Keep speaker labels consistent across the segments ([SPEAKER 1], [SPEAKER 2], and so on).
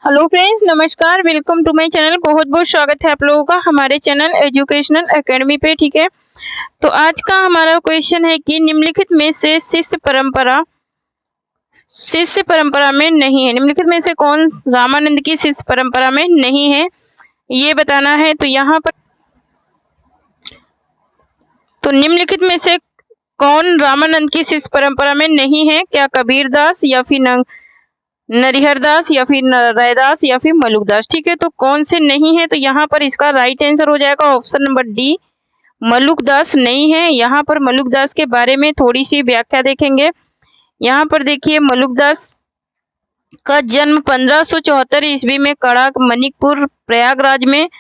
[SPEAKER 1] Hello friends, नमस्कार। Welcome to my channel. बहुत बहुत स्वागत है आप लोगों का हमारे चैनल एजुकेशनल एकेडमी पे। ठीक है, तो आज का हमारा क्वेश्चन है कि निम्नलिखित में से शिष्य परंपरा में नहीं है। निम्नलिखित में से कौन रामानंद की शिष्य परंपरा में नहीं है, ये बताना है। तो यहाँ पर निम्नलिखित में से कौन रामानंद की शिष्य परंपरा में नहीं है? क्या कबीरदास या फिर नरिहरदास या फिर रैदास या फिर मलुकदास? ठीक है, तो कौन से नहीं है? तो यहाँ पर इसका राइट आंसर हो जाएगा ऑप्शन नंबर डी, मलुकदास नहीं है। यहाँ पर मलुकदास के बारे में थोड़ी सी व्याख्या देखेंगे। यहाँ पर देखिए, मलुकदास का जन्म 1574 ईस्वी में कड़ाक मणिकपुर प्रयागराज में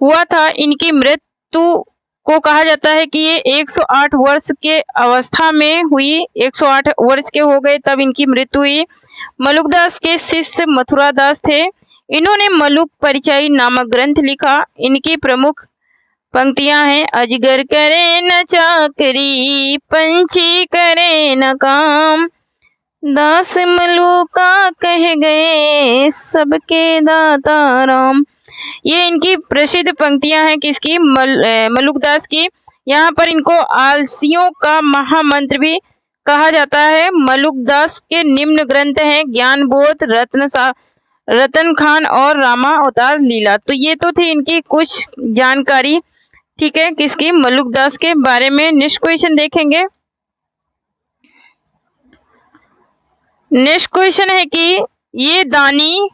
[SPEAKER 1] हुआ था। इनकी मृत्यु को कहा जाता है कि ये 108 वर्ष के अवस्था में हुई। 108 वर्ष के हो गए तब इनकी मृत्यु हुई। मलुकदास के शिष्य मथुरादास थे। इन्होंने मलुक परिचय नामक ग्रंथ लिखा। इनकी प्रमुख पंक्तियां हैं, अजगर करे न चाकरी, पंछी करे न काम, दास मलुका कह गए सबके दाता राम। ये इनकी प्रसिद्ध पंक्तियां हैं। किसकी? मलुकदास की। यहाँ पर इनको आलसियों का महामंत्र भी कहा जाता है। मलुकदास के निम्न ग्रंथ हैं ज्ञानबोध, रतन खान और रामा अवतार लीला। तो ये तो थी इनकी कुछ जानकारी। ठीक है, किसकी? मलुकदास के बारे में। नेक्स्ट क्वेश्चन देखेंगे। नेक्स्ट क्वेश्चन है कि ये दानी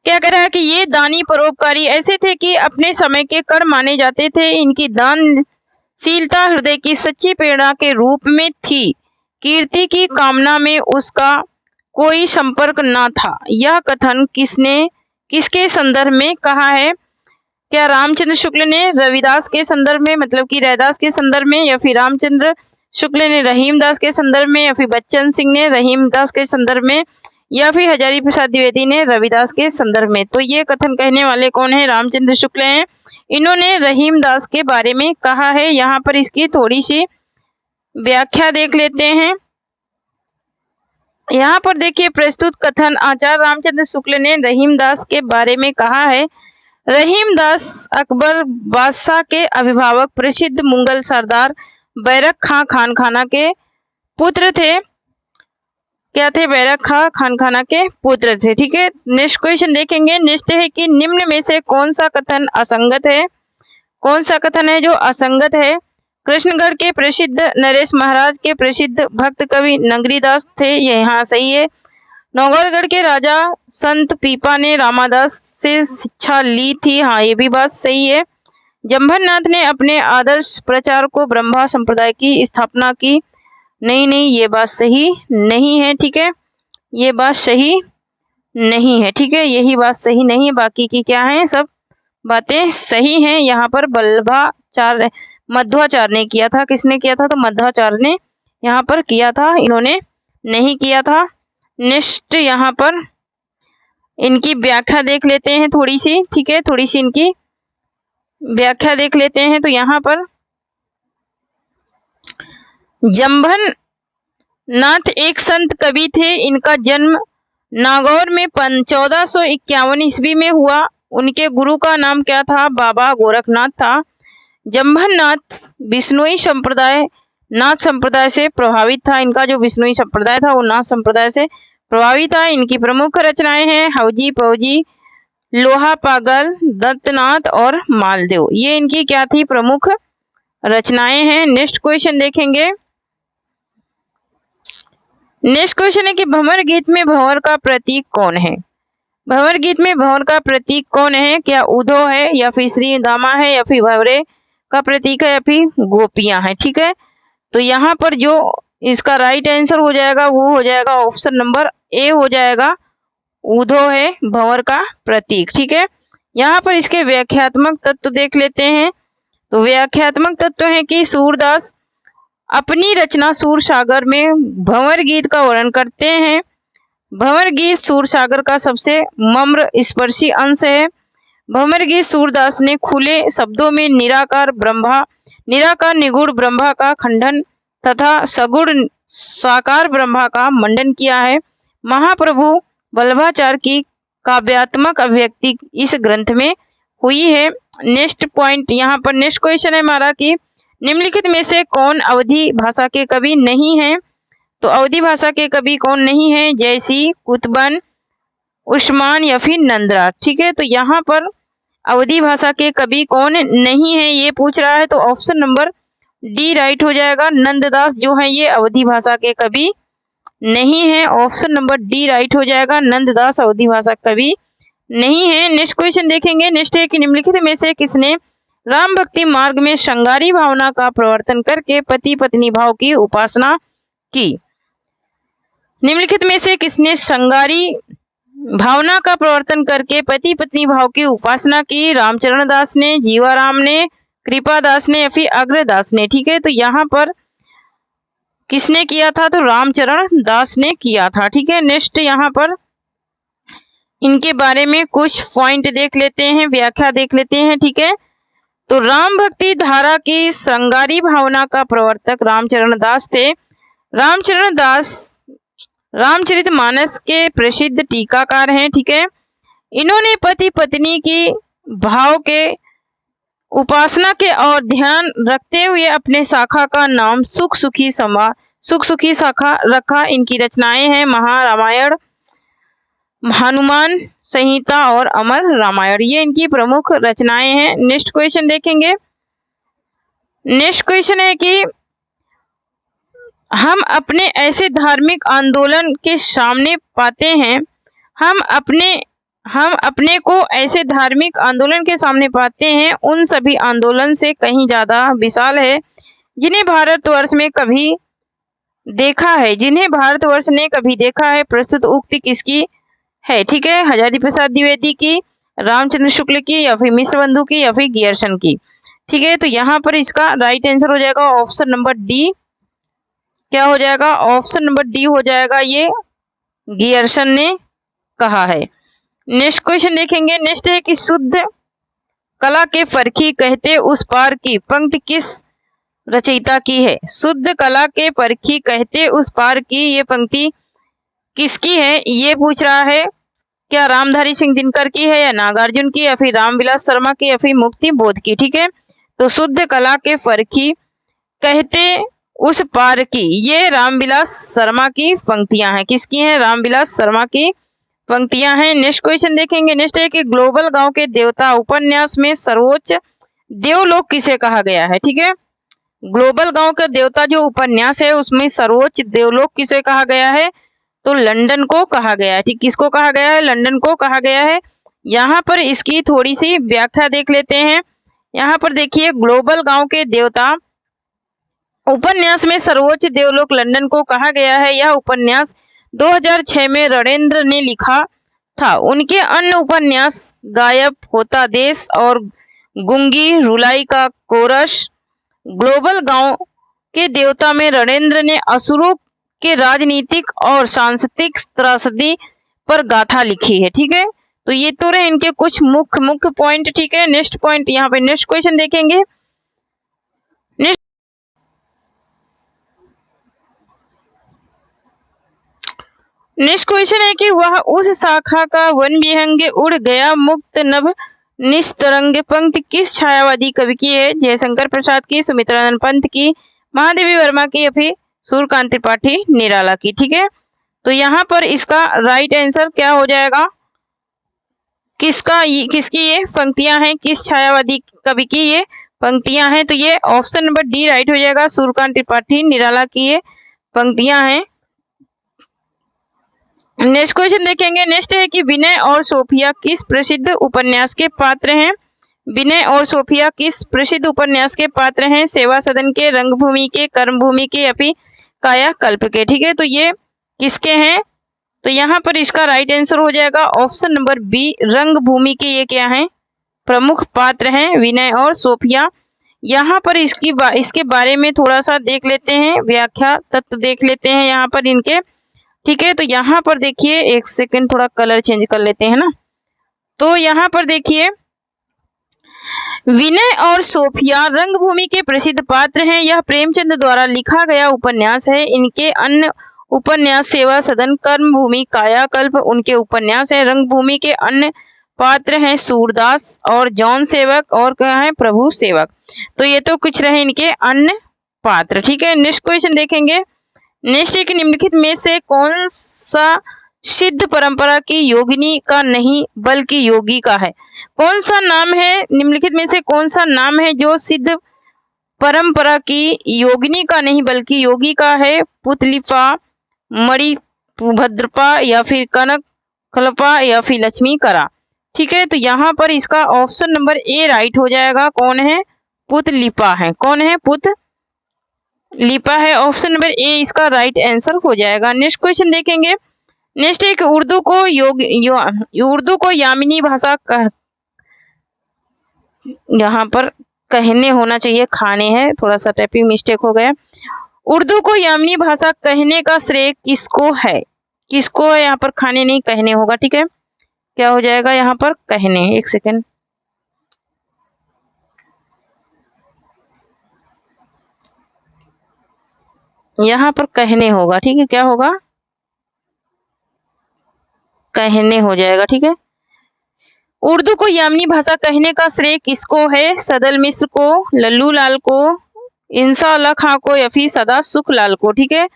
[SPEAKER 1] क्या कह रहा है कि ये दानी परोपकारी ऐसे थे कि अपने समय के कण माने जाते थे। इनकी दानशीलता हृदय की सच्ची प्रेरणा के रूप में थी। कीर्ति की कामना में उसका कोई संपर्क न था। यह कथन किसके संदर्भ में कहा है? क्या रामचंद्र शुक्ल ने रविदास के संदर्भ में, मतलब कि रैदास के संदर्भ में, या फिर रामचंद्र शुक्ल ने रहीमदास के संदर्भ में, या फिर बच्चन सिंह ने रहीमदास के संदर्भ में, या फिर हजारी प्रसाद द्विवेदी ने रविदास के संदर्भ में? तो ये कथन कहने वाले कौन है? रामचंद्र शुक्ल हैं। इन्होंने रहीमदास के बारे में कहा है। यहाँ पर इसकी थोड़ी सी व्याख्या देख लेते हैं। यहाँ पर देखिए, प्रस्तुत कथन आचार्य रामचंद्र शुक्ल ने रहीमदास के बारे में कहा है। रहीमदास अकबर बादशाह के अभिभावक प्रसिद्ध मुगल सरदार बैरक खां खानखाना के पुत्र थे। क्या थे? बैरक खां खानखाना के पुत्र थे। ठीक है, नेक्स्ट क्वेश्चन देखेंगे। नेक्स्ट है कि निम्न में से कौन सा कथन असंगत है? कौन सा कथन है जो असंगत है? कृष्णगढ़ के प्रसिद्ध नरेश महाराज के प्रसिद्ध भक्त कवि नगरीदास थे, ये यहाँ सही है। नौगढ़गढ़ के राजा संत पीपा ने रामादास से शिक्षा ली थी, हाँ ये भी बात सही है। जम्भन्नाथ ने अपने आदर्श प्रचार को ब्रह्मा संप्रदाय की स्थापना की, नहीं ये बात सही नहीं है। ठीक है, ये बात सही नहीं है। ठीक है, यही बात सही नहीं है, बाकी की क्या है? सब बातें सही हैं। यहाँ पर मध्वाचार्य ने किया था। किसने किया था? तो मध्वाचार्य ने यहाँ पर किया था, इन्होंने नहीं किया था। नेक्स्ट यहाँ पर इनकी व्याख्या देख लेते हैं थोड़ी सी। ठीक है, थोड़ी सी इनकी व्याख्या देख लेते हैं। तो यहाँ पर जम्भन्नाथ एक संत कवि थे। इनका जन्म नागौर में 1451 ईस्वी में हुआ। उनके गुरु का नाम क्या था? बाबा गोरखनाथ था। जम्भन्नाथ बिश्नोई संप्रदाय, नाथ संप्रदाय से प्रभावित था। इनका जो बिश्नोई संप्रदाय था वो नाथ संप्रदाय से प्रभावित था। इनकी प्रमुख रचनाएं हैं हौजी पौजी, लोहा पागल, दत्तनाथ और मालदेव। ये इनकी क्या थी? प्रमुख रचनाएं हैं। नेक्स्ट क्वेश्चन देखेंगे। नेक्स्ट क्वेश्चन है कि भंवर गीत में भंवर का प्रतीक कौन है? भंवर गीत में भंवर का प्रतीक कौन है? क्या उधो है, या फिर श्री दामा है, या फिर भंवरे का प्रतीक है, या फिर गोपियां हैं? ठीक है, तो यहाँ पर जो इसका राइट आंसर हो जाएगा वो हो जाएगा ऑप्शन नंबर ए हो जाएगा, उधो है भंवर का प्रतीक। ठीक है, यहाँ पर इसके व्याख्यात्मक तत्व देख लेते हैं। तो व्याख्यात्मक तत्व है कि सूरदास अपनी रचना सूरसागर में भंवर गीत का वर्णन करते हैं। भंवर गीत सूरसागर का सबसे मम्र स्पर्शी अंश है। भंवर गीत सूरदास ने खुले शब्दों में निराकार निगुण ब्रह्मा का खंडन तथा सगुण साकार ब्रह्मा का मंडन किया है। महाप्रभु वल्लभाचार की काव्यात्मक अभिव्यक्ति इस ग्रंथ में हुई है। नेक्स्ट पॉइंट यहाँ पर नेक्स्ट क्वेश्चन है हमारा कि निम्नलिखित में से कौन अवधी भाषा के कवि नहीं है। तो अवधी भाषा के कवि कौन नहीं है? जयसी, कुतुबन, उस्मान या फिर नंदराज। ठीक है, तो यहाँ पर अवधी भाषा के कवि कौन नहीं है ये पूछ रहा है, तो ऑप्शन नंबर डी राइट हो जाएगा। नंददास जो है ये अवधी भाषा के कवि नहीं है। ऑप्शन नंबर डी राइट हो जाएगा। नंददास अवधी भाषा कवि नहीं है। नेक्स्ट क्वेश्चन देखेंगे। नेक्स्ट है कि निम्नलिखित में से किसने राम भक्ति मार्ग में श्रृंगारी भावना का प्रवर्तन करके पति पत्नी भाव की उपासना की। निम्नलिखित में से किसने श्रृंगारी भावना का प्रवर्तन करके पति पत्नी भाव की उपासना की? रामचरण दास ने, जीवाराम ने, कृपादास ने या फिर अग्रदास ने। ठीक है, तो यहाँ पर किसने किया था? तो रामचरण दास ने किया था। ठीक है, नेक्स्ट यहाँ पर इनके बारे में कुछ पॉइंट देख लेते हैं, व्याख्या देख लेते हैं। ठीक है, तो राम भक्ति धारा की श्रृंगारी भावना का प्रवर्तक रामचरण दास थे। रामचरण दास रामचरितमानस के प्रसिद्ध टीकाकार हैं। ठीक है, इन्होंने पति पत्नी की भाव के उपासना के और ध्यान रखते हुए अपने शाखा का नाम सुख सुखी शाखा रखा। इनकी रचनाएं हैं महारामायण, हनुमान संहिता और अमर रामायण, ये इनकी प्रमुख रचनाएं हैं। नेक्स्ट क्वेश्चन देखेंगे। नेक्स्ट क्वेश्चन है कि हम अपने ऐसे धार्मिक आंदोलन के सामने पाते हैं हम अपने को ऐसे धार्मिक आंदोलन के सामने पाते हैं उन सभी आंदोलन से कहीं ज्यादा विशाल है जिन्हें भारतवर्ष ने कभी देखा है। प्रस्तुत उक्ति किसकी है? ठीक है, हजारी प्रसाद द्विवेदी की, रामचंद्र शुक्ल की या फिर मिश्र बंधु की या फिर गियर्सन की। ठीक है, तो यहाँ पर इसका राइट आंसर हो जाएगा ऑप्शन नंबर डी। क्या हो जाएगा? ऑप्शन नंबर डी हो जाएगा, ये गियर्सन ने कहा है। नेक्स्ट क्वेश्चन देखेंगे। नेक्स्ट है कि शुद्ध कला के परखी कहते उस पार की पंक्ति किस रचयिता की है? शुद्ध कला के परखी कहते उस पार की ये पंक्ति किसकी है ये पूछ रहा है। क्या रामधारी सिंह दिनकर की है या नागार्जुन की या फिर रामविलास शर्मा की या फिर मुक्ति बोध की? ठीक है, तो शुद्ध कला के परखी कहते उस पार की ये रामविलास शर्मा की पंक्तियां हैं। किसकी हैं? रामविलास शर्मा की पंक्तियां हैं। नेक्स्ट क्वेश्चन देखेंगे। नेक्स्ट है कि ग्लोबल गांव के देवता उपन्यास में सर्वोच्च देवलोक किसे कहा गया है? ठीक है, ग्लोबल गांव का देवता जो उपन्यास है उसमें सर्वोच्च देवलोक किसे कहा गया है? तो लंदन को कहा गया है। ठीक, किसको कहा गया है? लंदन को कहा गया है। यहाँ पर इसकी थोड़ी सी व्याख्या देख लेते हैं। यहाँ पर देखिए, ग्लोबल गांव के देवता उपन्यास में सर्वोच्च देवलोक लंदन को कहा गया है। यह उपन्यास 2006 में रणेंद्र ने लिखा था। उनके अन्य उपन्यास गायब होता देश और गुंगी रुलाई का कोरस, ग्लोबल गांव के देवता में रणेंद्र ने असुरों के राजनीतिक और सांस्कृतिक त्रासदी पर गाथा लिखी है। ठीक है, तो ये तो रहे इनके कुछ मुख्य पॉइंट। ठीक है, नेक्स्ट पॉइंट यहाँ पे नेक्स्ट क्वेश्चन देखेंगे। नेक्स्ट क्वेश्चन है कि वह उस शाखा का वन विहंग उड़ गया मुक्त नभ निस्तरंग पंक्ति किस छायावादी कवि की है? जयशंकर प्रसाद की, सुमित्रानंद पंत की, महादेवी वर्मा की या फिर सूर्यकांत त्रिपाठी निराला की? ठीक है, तो यहाँ पर इसका राइट आंसर क्या हो जाएगा? किसकी ये पंक्तियां हैं? किस छायावादी कवि की ये पंक्तियां हैं? तो ये ऑप्शन नंबर डी राइट हो जाएगा। सूर्यकांत त्रिपाठी निराला की ये पंक्तियां हैं। नेक्स्ट क्वेश्चन देखेंगे। नेक्स्ट है कि विनय और सोफिया किस प्रसिद्ध उपन्यास के पात्र हैं? विनय और सोफिया किस प्रसिद्ध उपन्यास के पात्र हैं? सेवा सदन के, रंगभूमि के, कर्मभूमि के या फिर कायाकल्प के? ठीक है, तो ये किसके हैं? तो यहाँ पर इसका राइट आंसर हो जाएगा ऑप्शन नंबर बी, रंगभूमि के ये क्या हैं? प्रमुख पात्र हैं विनय और सोफिया। यहाँ पर इसके बारे में थोड़ा सा देख लेते हैं, व्याख्या तत्व देख लेते हैं यहाँ पर इनके। ठीक है, तो यहाँ पर देखिए, एक सेकंड थोड़ा कलर चेंज कर लेते हैं ना। तो यहाँ पर देखिए, विनय और सोफिया रंगभूमि के प्रसिद्ध पात्र हैं। यह प्रेमचंद द्वारा लिखा गया उपन्यास है। इनके अन्य उपन्यास सेवा सदन, कर्मभूमि, कायाकल्प उनके उपन्यास है। रंगभूमि के अन्य पात्र हैं सूरदास और जॉन सेवक और क्या है प्रभु सेवक। तो ये तो कुछ रहे इनके अन्य पात्र। ठीक है, नेक्स्ट क्वेश्चन देखेंगे। नेक्स्ट है कि निम्नलिखित में से कौन सा सिद्ध परंपरा की योगिनी का नहीं बल्कि योगी का है। कौन सा नाम है, निम्नलिखित में से कौन सा नाम है जो सिद्ध परंपरा की योगिनी का नहीं बल्कि योगी का है। पुतलिपा, मणिभद्रपा या फिर कनक खलपा या फिर लक्ष्मी करा। ठीक है, तो यहाँ पर इसका ऑप्शन नंबर ए राइट हो जाएगा। कौन है, पुतलिपा है। कौन है, पुतलिपा है। ऑप्शन नंबर ए इसका राइट आंसर हो जाएगा। नेक्स्ट क्वेश्चन देखेंगे। नेक्स्ट एक उर्दू को यामिनी भाषा यहाँ पर कहने होना चाहिए, खाने है, थोड़ा सा टाइपिंग मिस्टेक हो गया। उर्दू को यामिनी भाषा कहने का श्रेय किसको है। किसको है, यहाँ पर खाने नहीं कहने होगा। ठीक है, क्या हो जाएगा यहाँ पर कहने। एक सेकेंड, यहाँ पर कहने होगा। ठीक है, क्या होगा, कहने हो जाएगा। ठीक है, उर्दू को यामिनी भाषा कहने का श्रेय किसको है। सदल मिश्र को, लल्लू लाल को, इंसा अल्लाह खां को या फिर सदा सुख लाल को। ठीक है,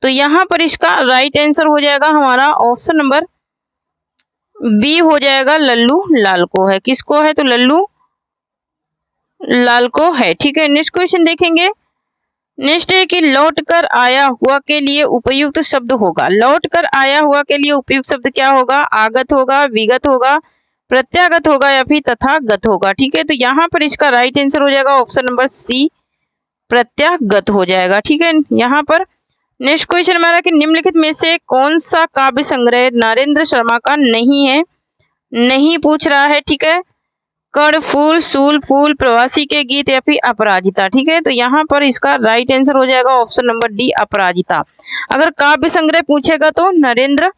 [SPEAKER 1] तो यहाँ पर इसका राइट आंसर हो जाएगा हमारा ऑप्शन नंबर बी हो जाएगा, लल्लू लाल को है। किसको है, तो लल्लू लाल को है। ठीक है, नेक्स्ट क्वेश्चन देखेंगे। नेक्स्ट है कि लौट कर आया हुआ के लिए उपयुक्त शब्द होगा। लौट कर आया हुआ के लिए उपयुक्त शब्द क्या होगा। आगत होगा, विगत होगा, प्रत्यागत होगा या फिर तथागत होगा। ठीक है, तो यहाँ पर इसका राइट आंसर हो जाएगा ऑप्शन नंबर सी, प्रत्यागत हो जाएगा। ठीक है, यहाँ पर नेक्स्ट क्वेश्चन हमारा कि निम्नलिखित में से कौन सा काव्य संग्रह नरेंद्र शर्मा का नहीं है। नहीं पूछ रहा है। ठीक है, कड़ फूल, सूल फूल, प्रवासी के गीत या फिर अपराजिता। ठीक है, तो यहाँ पर इसका राइट आंसर हो जाएगा ऑप्शन नंबर डी, अपराजिता। अगर काव्य संग्रह पूछेगा तो नरेंद्र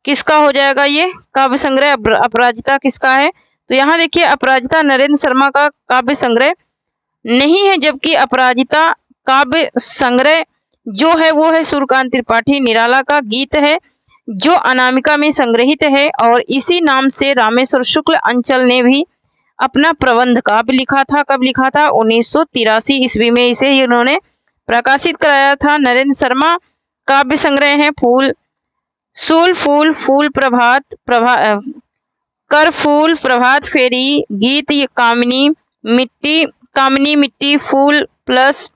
[SPEAKER 1] किसका हो जाएगा, ये काव्य संग्रह अपराजिता किसका है। तो यहाँ देखिए अपराजिता नरेंद्र शर्मा का काव्य संग्रह नहीं है, जबकि अपराजिता काव्य संग्रह जो है वो है सूर्यकांत त्रिपाठी निराला का गीत है, जो अनामिका में संग्रहित है। और इसी नाम से रामेश्वर शुक्ल अंचल ने भी अपना प्रबंध काव्य लिखा था। कब लिखा था, 1983 ईस्वी में इसे इन्होंने प्रकाशित कराया था। नरेंद्र शर्मा काव्य संग्रह है फूल, सूल फूल, फूल प्रभात, कर फूल, प्रभात फेरी, गीत कामिनी मिट्टी, फूल प्लस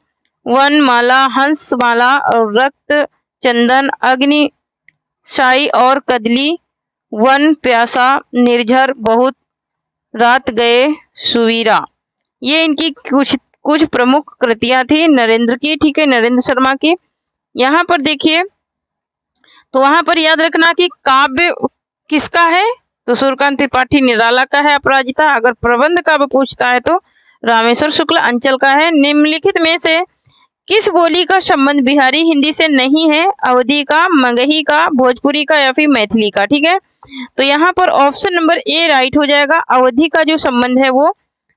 [SPEAKER 1] वन माला, हंस माला और रक्त चंदन, अग्नि शाही और कदली, वन प्यासा, निर्झर, बहुत रात गए सुवीरा। ये इनकी कुछ प्रमुख कृतियां थी नरेंद्र की। ठीक है, नरेंद्र शर्मा की। यहाँ पर देखिए, तो वहां पर याद रखना कि काव्य किसका है, तो सूर्यकांत त्रिपाठी निराला का है अपराजिता। अगर प्रबंध काव्य पूछता है तो रामेश्वर शुक्ल अंचल का है। निम्नलिखित में से किस बोली का संबंध बिहारी हिंदी से नहीं है। अवधी का, मगही का, भोजपुरी का या फिर मैथिली का। ठीक है, तो यहाँ पर ऑप्शन नंबर ए राइट हो जाएगा। अवधी का जो संबंध है वो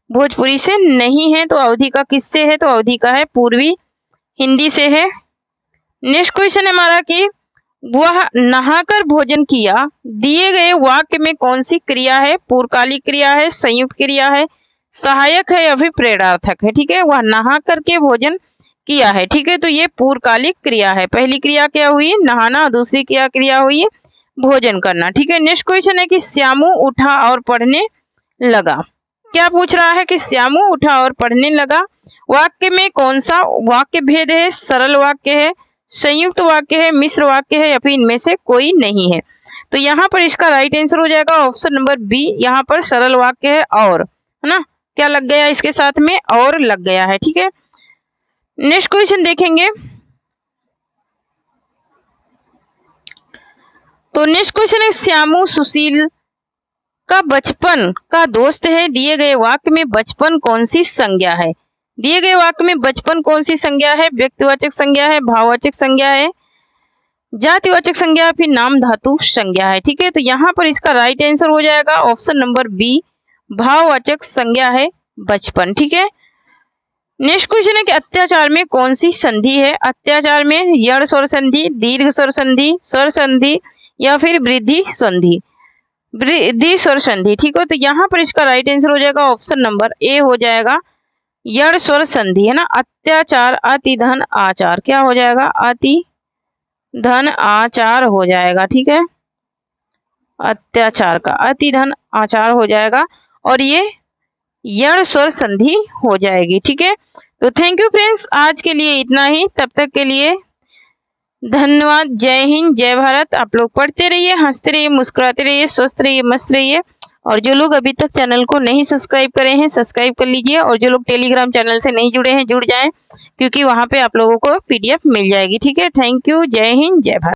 [SPEAKER 1] भोजपुरी से नहीं है। तो अवधी का किससे है, तो अवधी का है पूर्वी हिंदी से है। नेक्स्ट क्वेश्चन है हमारा कि वह नहाकर भोजन किया, दिए गए वाक्य में कौन सी क्रिया है। पूर्वकालिक क्रिया है, संयुक्त क्रिया है, सहायक है या फिर प्रेरणार्थक है। ठीक है, वह नहा करके भोजन किया है। ठीक है, तो ये पूर्वकालिक क्रिया है। पहली क्रिया क्या हुई, नहाना, दूसरी क्रिया हुई भोजन करना। ठीक है, नेक्स्ट क्वेश्चन है कि श्यामू उठा और पढ़ने लगा। क्या पूछ रहा है कि श्यामू उठा और पढ़ने लगा। वाक्य में कौन सा वाक्य भेद है। सरल वाक्य है, संयुक्त वाक्य है, मिश्र वाक्य है या फिर इनमें से कोई नहीं है। तो यहाँ पर इसका राइट आंसर हो जाएगा ऑप्शन नंबर बी। यहाँ पर सरल वाक्य है और, है ना, क्या लग गया इसके साथ में, और लग गया है। ठीक है, नेक्स्ट क्वेश्चन देखेंगे। तो नेक्स्ट क्वेश्चन है श्यामू सुशील का बचपन का दोस्त है। दिए गए वाक्य में बचपन कौन सी संज्ञा है। दिए गए वाक्य में बचपन कौन सी संज्ञा है। व्यक्तिवाचक संज्ञा है, भाववाचक संज्ञा है, जातिवाचक संज्ञा, फिर नाम धातु संज्ञा है। ठीक है, तो यहाँ पर इसका राइट आंसर हो जाएगा ऑप्शन नंबर बी, भाववाचक संज्ञा है बचपन। ठीक है, नेक्स्ट क्वेश्चन है कि अत्याचार में कौन सी संधि है? अत्याचार में यड़ स्वर संधि, दीर्घ स्वर संधि, स्वर संधि या फिर वृद्धि संधि, वृद्धि स्वर संधि। ठीक है, तो यहाँ पर इसका राइट आंसर हो जाएगा ऑप्शन नंबर ए हो जाएगा, यड़ स्वर संधि है ना। अत्याचार अति धन आचार, क्या हो जाएगा? अति धन आचार हो जाएगा। ठीक है, अत्याचार का अति धन आचार हो जाएगा और ये यड़ स्वर संधि हो जाएगी। ठीक है, तो थैंक यू फ्रेंड्स, आज के लिए इतना ही। तब तक के लिए धन्यवाद। जय हिंद, जय भारत। आप लोग पढ़ते रहिए, हंसते रहिए, मुस्कुराते रहिए, स्वस्थ रहिए, मस्त रहिए। और जो लोग अभी तक चैनल को नहीं सब्सक्राइब करे हैं, सब्सक्राइब कर लीजिए। और जो लोग टेलीग्राम चैनल से नहीं जुड़े हैं, जुड़ जाएं, क्योंकि वहां पे आप लोगों को PDF मिल जाएगी। ठीक है, थैंक यू। जय हिंद, जय भारत।